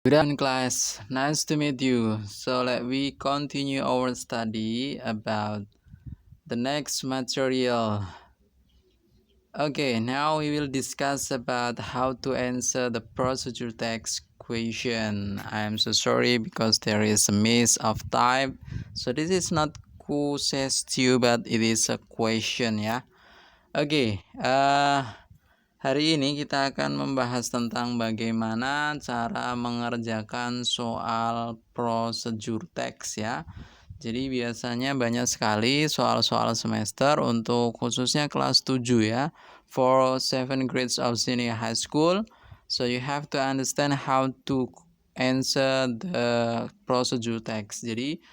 Good afternoon, class. Nice to meet you. So let we continue our study about the next material. Okay, now we will discuss about how to answer the procedure text question. I am so sorry because there is a miss of type. So this is not Q but it is a question ya. Oke, hari ini kita akan membahas tentang bagaimana cara mengerjakan soal prosedur teks ya. Jadi biasanya banyak sekali soal-soal semester untuk khususnya kelas 7 ya. For 7 grades of senior high school. So you have to understand how to answer the procedure text. Jadi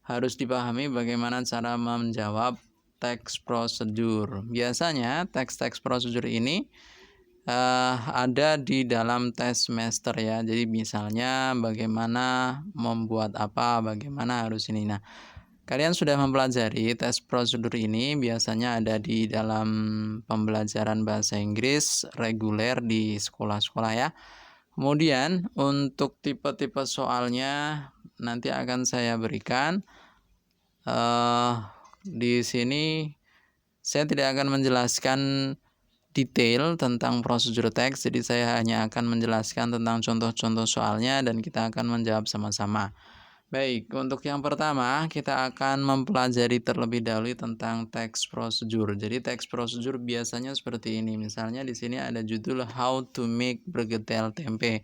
harus dipahami bagaimana cara menjawab teks prosedur. Biasanya teks-teks prosedur ini ada di dalam tes semester ya. Jadi misalnya bagaimana membuat apa, bagaimana harus ini. Nah, kalian sudah mempelajari tes prosedur ini biasanya ada di dalam pembelajaran bahasa Inggris reguler di sekolah-sekolah ya. Kemudian untuk tipe-tipe soalnya nanti akan saya berikan. Di sini saya tidak akan menjelaskan detail tentang prosedur teks, jadi saya hanya akan menjelaskan tentang contoh-contoh soalnya dan kita akan menjawab sama-sama. Baik, untuk yang pertama kita akan mempelajari terlebih dahulu tentang teks prosedur. Jadi teks prosedur biasanya seperti ini. Misalnya di sini ada judul How to make bergetel tempe.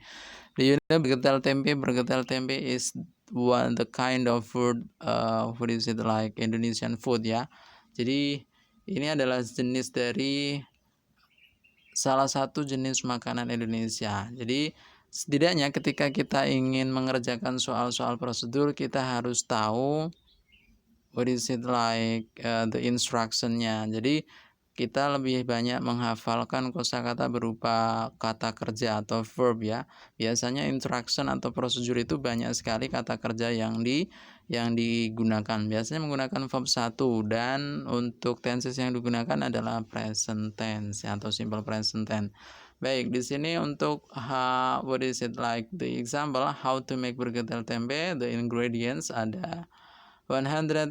Do you know bergetel tempe is the kind of food, what is it like Indonesian food ya. Jadi ini adalah jenis dari salah satu jenis makanan Indonesia. Jadi setidaknya ketika kita ingin mengerjakan soal-soal prosedur, kita harus tahu what is it like the instructionnya. Jadi kita lebih banyak menghafalkan kosakata berupa kata kerja atau verb ya. Biasanya instruction atau prosedur itu banyak sekali kata kerja yang digunakan. Biasanya menggunakan verb 1 dan untuk tenses yang digunakan adalah present tense atau simple present tense. Baik, di sini untuk what is it like the example how to make bergetel tempe, the ingredients ada 150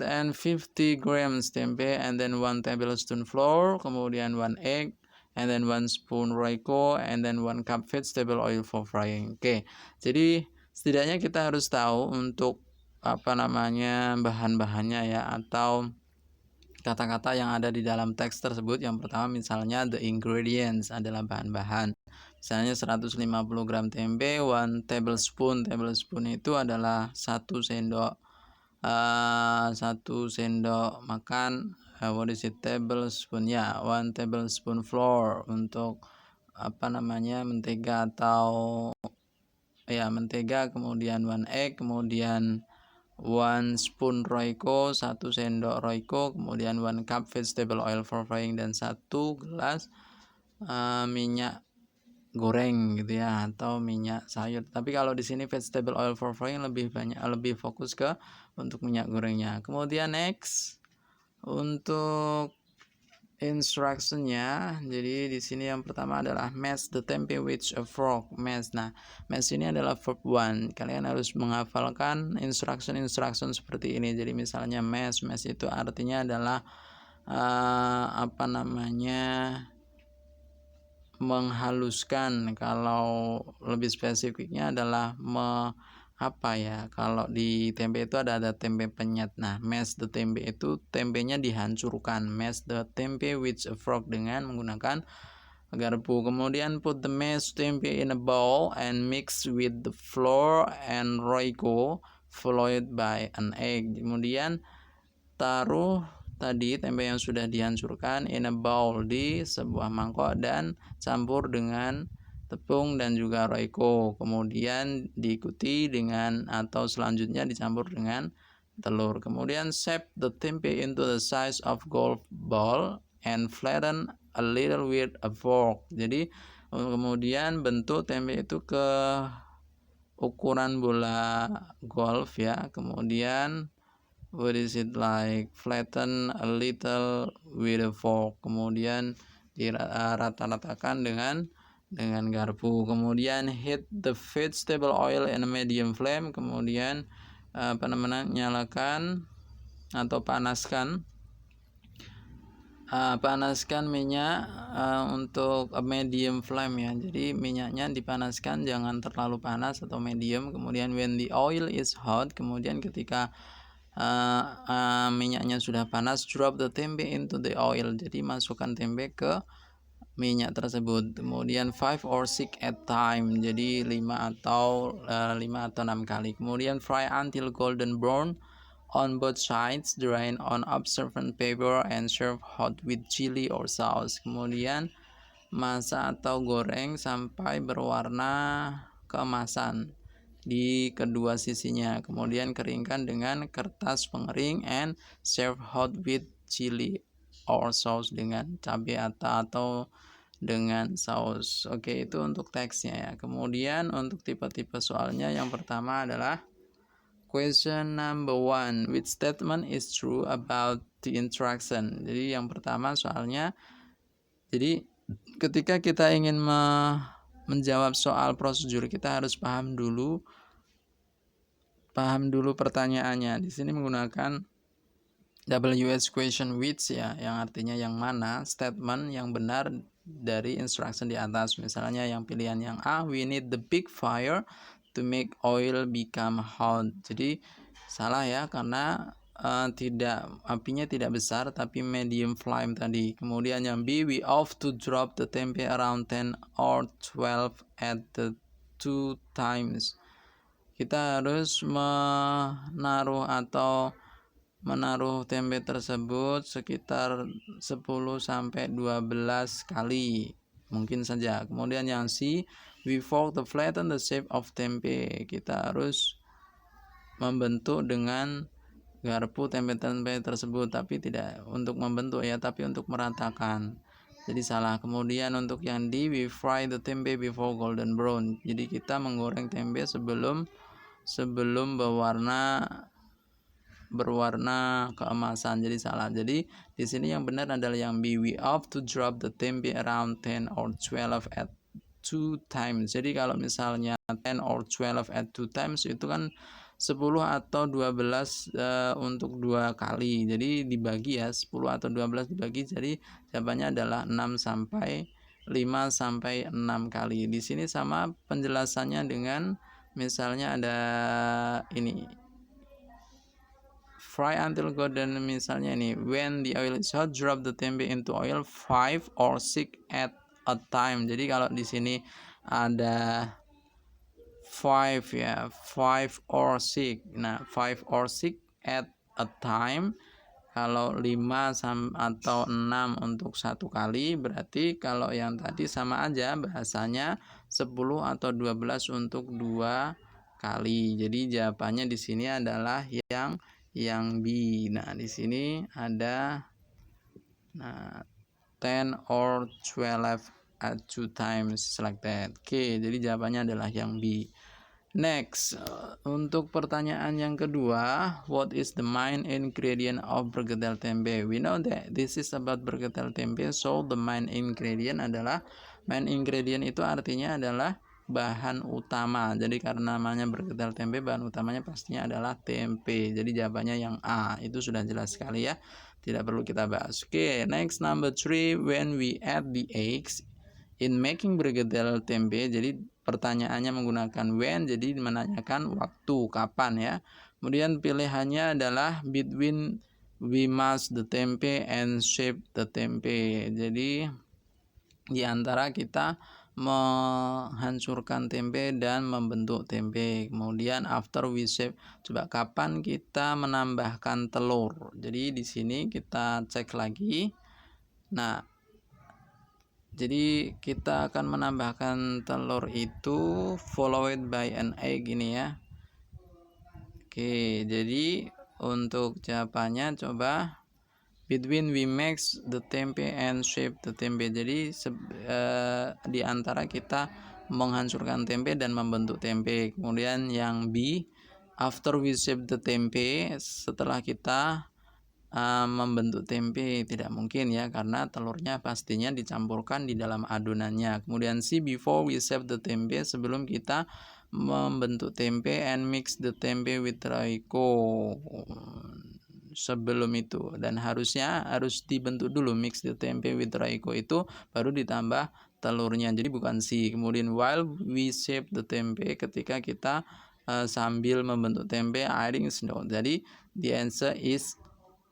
grams tempe and then 1 tablespoon flour, kemudian 1 egg, and then 1 spoon Royco, and then 1 cup vegetable oil for frying. Oke, jadi setidaknya kita harus tahu untuk bahan-bahannya ya, atau kata-kata yang ada di dalam teks tersebut. Yang pertama misalnya the ingredients adalah bahan-bahan. Misalnya 150 gram tempe, 1 tablespoon. Tablespoon itu adalah 1 sendok makan, what is it, tablespoon ya, 1 tablespoon flour untuk mentega atau ya mentega, kemudian 1 egg, kemudian 1 spoon Royco, 1 sendok Royco, kemudian 1 cup vegetable oil for frying, dan 1 gelas minyak goreng gitu ya, atau minyak sayur. Tapi kalau di sini vegetable oil for frying lebih fokus ke untuk minyak gorengnya. Kemudian next untuk instructionnya, jadi di sini yang pertama adalah mash the tempe with a fork. Mash. Nah, mash ini adalah verb 1. Kalian harus menghafalkan instruction seperti ini. Jadi misalnya mash itu artinya adalah menghaluskan. Kalau lebih spesifiknya adalah kalau di tempe itu ada tempe penyet. Nah, mash the tempe itu tempenya dihancurkan. Mash the tempe with a fork dengan menggunakan garpu. Kemudian put the mashed tempe in a bowl and mix with the flour and Royco followed by an egg. Kemudian taruh tadi tempe yang sudah dihancurkan in a bowl, di sebuah mangkok, dan campur dengan tepung dan juga Royco. Kemudian diikuti dengan atau selanjutnya dicampur dengan telur. Kemudian shape the tempe into the size of golf ball and flatten a little with a fork. Jadi kemudian bentuk tempe itu ke ukuran bola golf ya. Kemudian what is it like, flatten a little with a fork. Kemudian dirata-ratakan dengan dengan garpu. Kemudian heat the vegetable oil in a medium flame. Kemudian nyalakan atau panaskan minyak untuk medium flame ya. Jadi minyaknya dipanaskan, jangan terlalu panas atau medium. Kemudian when the oil is hot, kemudian ketika minyaknya sudah panas, drop the tempe into the oil. Jadi masukkan tempe ke minyak tersebut. Kemudian 5 or 6 at time. Jadi 5 atau 6 kali. Kemudian fry until golden brown on both sides, drain on absorbent paper and serve hot with chili or sauce. Kemudian masak atau goreng sampai berwarna keemasan di kedua sisinya. Kemudian keringkan dengan kertas pengering and serve hot with chili or sauce, dengan cabai atau dengan saus. Oke, itu untuk teksnya ya. Kemudian untuk tipe-tipe soalnya, yang pertama adalah question number 1, which statement is true about the interaction. Jadi yang pertama soalnya, jadi ketika kita ingin menjawab soal prosedur, kita harus paham dulu pertanyaannya. Di sini menggunakan WH question which ya, yang artinya yang mana, statement yang benar dari instruction di atas. Misalnya yang pilihan yang A, we need the big fire to make oil become hot. Jadi salah ya, karena apinya tidak besar tapi medium flame tadi. Kemudian yang B, we have to drop the tempe around 10 or 12 at the 2 times. Kita harus menaruh tempe tersebut sekitar 10 sampai 12 kali mungkin saja. Kemudian yang C, we fork to flatten the shape of tempe. Kita harus membentuk dengan garpu tempe tersebut, tapi tidak untuk membentuk ya, tapi untuk meratakan. Jadi salah. Kemudian untuk yang D, we fry the tempe before golden brown. Jadi kita menggoreng tempe sebelum berwarna keemasan. Jadi salah. Jadi di sini yang benar adalah yang B, we have to drop the tempe around 10 or 12 at 2 times. Jadi kalau misalnya 10 or 12 at 2 times itu kan 10 atau 12 untuk 2 kali. Jadi dibagi ya, 10 atau 12 dibagi, jadi jawabannya adalah 5 sampai 6 kali. Di sini sama penjelasannya dengan misalnya ada ini, fry until golden, misalnya ini, when the oil is hot, drop the tempe into oil 5 or 6 at a time. Jadi kalau di sini ada 5 ya, 5 or 6. Nah, 5 or 6 at a time. Kalau 5 atau 6 untuk 1 kali, berarti kalau yang tadi sama aja bahasanya 10 atau 12 untuk 2 kali. Jadi jawabannya di sini adalah yang B. Nah, di sini ada 10 or 12 at 2 times like that. Oke, jadi jawabannya adalah yang B. Next, untuk pertanyaan yang kedua, what is the main ingredient of bergedel tempe? We know that this is about bergedel tempe, so the main ingredient adalah, main ingredient itu artinya adalah bahan utama. Jadi karena namanya bergedel tempe, bahan utamanya pastinya adalah tempe. Jadi jawabannya yang A. Itu sudah jelas sekali ya, tidak perlu kita bahas. Oke, next number 3, when we add the eggs in making bergedel tempe. Jadi pertanyaannya menggunakan when, jadi menanyakan waktu, kapan ya. Kemudian pilihannya adalah between we mash the tempe and shape the tempe. Jadi di antara kita menghancurkan tempe dan membentuk tempe. Kemudian after we shape, coba kapan kita menambahkan telur. Jadi di sini kita cek lagi. Nah, jadi kita akan menambahkan telur itu followed by an egg ini ya. Oke, jadi untuk jawabannya coba between we mix the tempe and shape the tempe. Jadi di antara kita menghancurkan tempe dan membentuk tempe. Kemudian yang B, after we shape the tempe, setelah kita membentuk tempe tidak mungkin ya, karena telurnya pastinya dicampurkan di dalam adonannya. Kemudian C, before we shape the tempe, sebelum kita membentuk tempe, and mix the tempe with Royco, sebelum itu, dan harus dibentuk dulu, mix the tempe with Royco itu baru ditambah telurnya, jadi bukan C. Kemudian while we shape the tempe, ketika kita sambil membentuk tempe, adding snow, jadi the answer is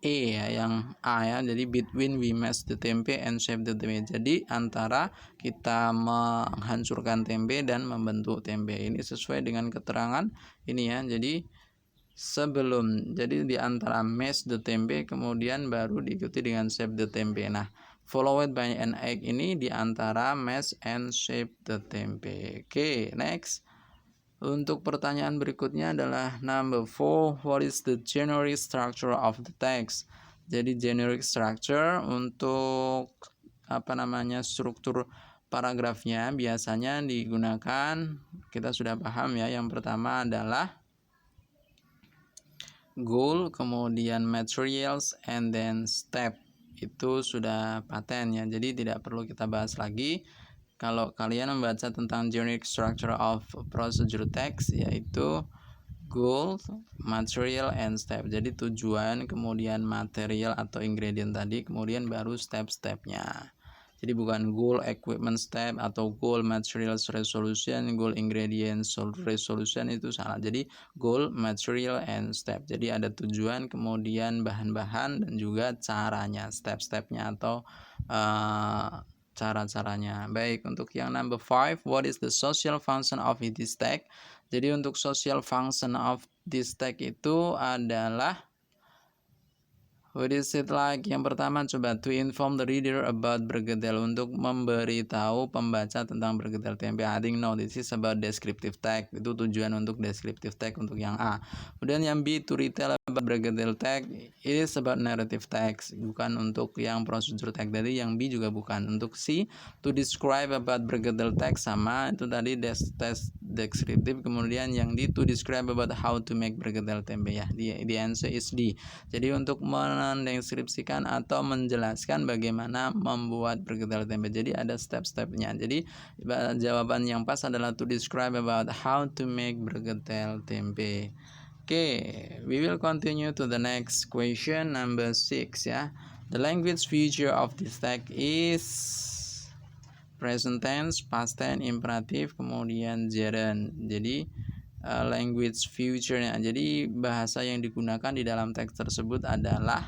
ya, yang A ya. Jadi between we mash the tempe and shape the tempe. Jadi antara kita menghancurkan tempe dan membentuk tempe. Ini sesuai dengan keterangan ini ya. Jadi sebelum, jadi di antara mash the tempe kemudian baru diikuti dengan shape the tempe. Nah, followed by an egg ini di antara mash and shape the tempe. Oke, next. Untuk pertanyaan berikutnya adalah number 4, what is the generic structure of the text? Jadi generic structure untuk struktur paragrafnya biasanya digunakan, kita sudah paham ya. Yang pertama adalah goal, kemudian materials, and then step. Itu sudah paten ya, jadi tidak perlu kita bahas lagi. Kalau kalian membaca tentang generic structure of procedure text, yaitu goal, material, and step. Jadi tujuan, kemudian material atau ingredient tadi, kemudian baru step-stepnya. Jadi bukan goal equipment step atau goal materials resolution, goal ingredients resolution, itu salah. Jadi goal, material, and step. Jadi ada tujuan, kemudian bahan-bahan, dan juga caranya, step-stepnya atau cara-caranya. Baik, untuk yang number 5, what is the social function of this text? Jadi untuk social function of this text itu adalah, what is it like? Yang pertama, coba to inform the reader about bergedel, untuk memberitahu pembaca tentang bergedel tempe. Adding no, this is about descriptive text. Itu tujuan untuk descriptive text untuk yang A. Kemudian yang B, to retell about bergedel text, it is about narrative text, bukan untuk yang procedure text. Jadi yang B juga bukan. Untuk C, to describe about bergedel text, sama itu tadi test descriptive. Kemudian yang D, to describe about how to make bergedel tempe ya. The answer is D. Jadi untuk mendeskripsikan atau menjelaskan bagaimana membuat bergedel tempe. Jadi ada step-stepnya. Jadi jawaban yang pas adalah to describe about how to make bergedel tempe. We will continue to the next question, number 6 ya. The language feature of this text is present tense, past tense, imperatif, kemudian gerund. Jadi language future-nya. Jadi bahasa yang digunakan di dalam teks tersebut adalah,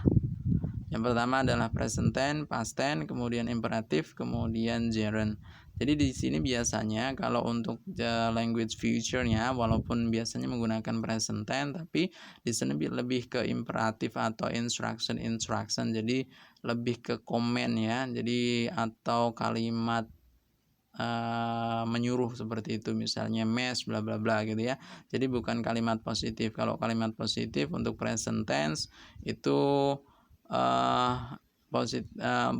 yang pertama adalah present tense, past tense, kemudian imperatif, kemudian gerund. Jadi di sini biasanya kalau untuk language future-nya, walaupun biasanya menggunakan present tense, tapi di sini lebih ke imperatif atau instruction. Jadi lebih ke command ya. Jadi atau kalimat menyuruh seperti itu, misalnya mash bla bla bla gitu ya. Jadi bukan kalimat positif. Kalau kalimat positif untuk present tense itu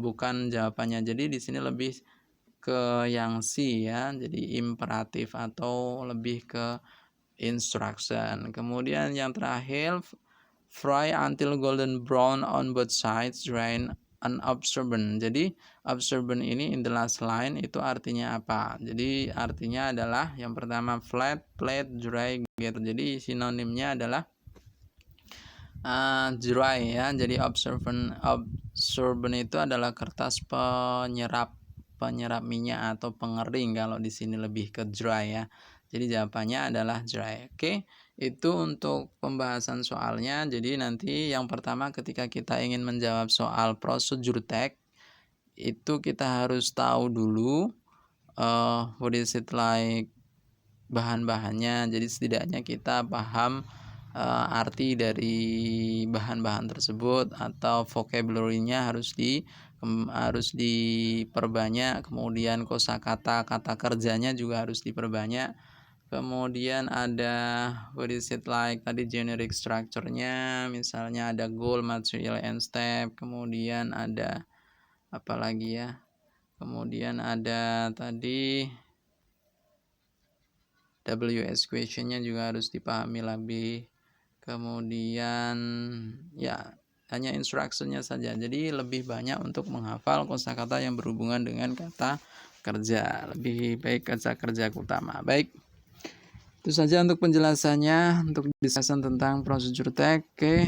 bukan jawabannya. Jadi di sini lebih ke yang C ya. Jadi imperatif atau lebih ke instruction. Kemudian yang terakhir, fry until golden brown on both sides, drain unabsorbent. Jadi absorbent ini in the last line itu artinya apa? Jadi artinya adalah yang pertama flat, dry, get. Jadi sinonimnya adalah dry ya. Jadi absorbent itu adalah kertas penyerap minyak atau pengering. Kalau di sini lebih ke dry ya. Jadi jawabannya adalah dry. Itu untuk pembahasan soalnya. Jadi nanti yang pertama ketika kita ingin menjawab soal procedure text, itu kita harus tahu dulu what is it like, bahan-bahannya. Jadi setidaknya kita paham arti dari bahan-bahan tersebut, atau vocabulary-nya harus diperbanyak. Kemudian kosakata, kata kerjanya juga harus diperbanyak. Kemudian ada what is it like tadi, generic structure-nya, misalnya ada goal, material, and step. Kemudian ada apa lagi ya? Kemudian ada tadi WS question-nya juga harus dipahami lebih. Kemudian ya hanya instruksinya saja. Jadi lebih banyak untuk menghafal kosakata yang berhubungan dengan kata kerja. Lebih baik kata kerja utama. Baik. Itu saja untuk penjelasannya, untuk diskusi tentang prosedur tag. Oke.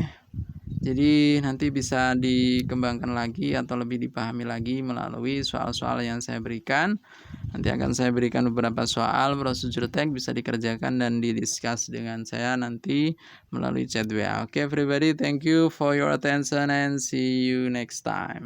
Jadi nanti bisa dikembangkan lagi atau lebih dipahami lagi melalui soal-soal yang saya berikan. Nanti akan saya berikan beberapa soal prosedur tag, bisa dikerjakan dan didiskus dengan saya nanti melalui chat WA. Oke, everybody, thank you for your attention and see you next time.